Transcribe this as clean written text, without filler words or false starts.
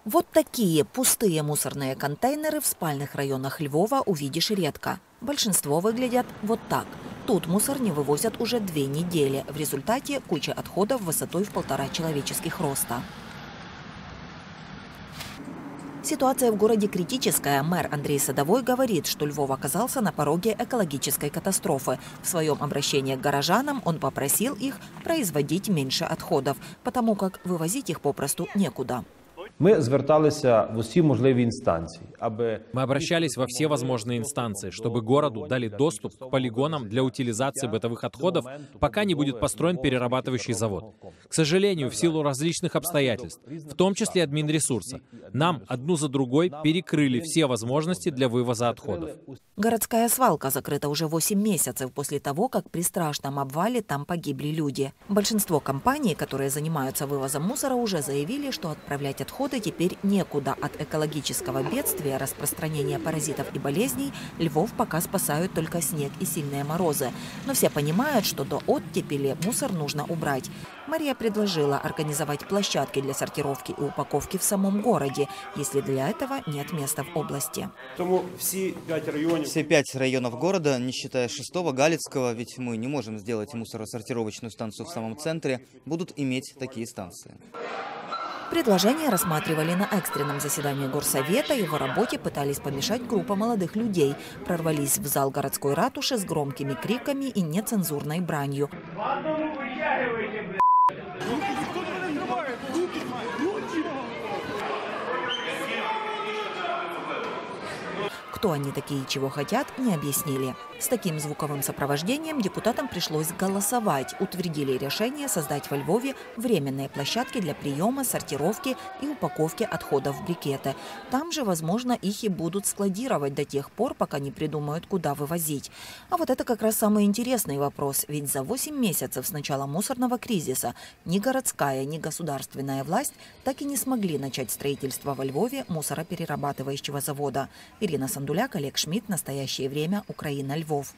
Вот такие пустые мусорные контейнеры в спальных районах Львова увидишь редко. Большинство выглядят вот так. Тут мусор не вывозят уже 2 недели. В результате куча отходов высотой в 1,5 человеческих роста. Ситуация в городе критическая. Мэр Андрей Садовой говорит, что Львов оказался на пороге экологической катастрофы. В своем обращении к горожанам он попросил их производить меньше отходов, потому как вывозить их попросту некуда. Мы зверталися в усі можливі інстанції, Мы обращались во все возможные инстанции, чтобы городу дали доступ к полигонам для утилизации бытовых отходов, пока не будет построен перерабатывающий завод. К сожалению, в силу различных обстоятельств, в том числе админресурса, нам одну за другой перекрыли все возможности для вывоза отходов. Городская свалка закрыта уже 8 месяцев после того, как при страшном обвале там погибли люди. Большинство компаний, которые занимаются вывозом мусора, уже заявили, что отправлять отходы теперь некуда. От экологического бедствия, распространения паразитов и болезней Львов пока спасают только снег и сильные морозы. Но все понимают, что до оттепели мусор нужно убрать. Мария предложила организовать площадки для сортировки и упаковки в самом городе, если для этого нет места в области. Все 5 районов города, не считая 6-го, Галицкого, ведь мы не можем сделать мусоросортировочную станцию в самом центре, будут иметь такие станции. Предложение рассматривали на экстренном заседании горсовета. Его работе пытались помешать группа молодых людей. Прорвались в зал городской ратуши с громкими криками и нецензурной бранью. Кто они такие и чего хотят, не объяснили. С таким звуковым сопровождением депутатам пришлось голосовать. Утвердили решение создать во Львове временные площадки для приема, сортировки и упаковки отходов в брикеты. Там же, возможно, их и будут складировать до тех пор, пока не придумают, куда вывозить. А вот это как раз самый интересный вопрос. Ведь за 8 месяцев с начала мусорного кризиса ни городская, ни государственная власть так и не смогли начать строительство во Львове мусороперерабатывающего завода. Ирина Сандуляк, Олег Шмидт. Настоящее время. Украина. Львов.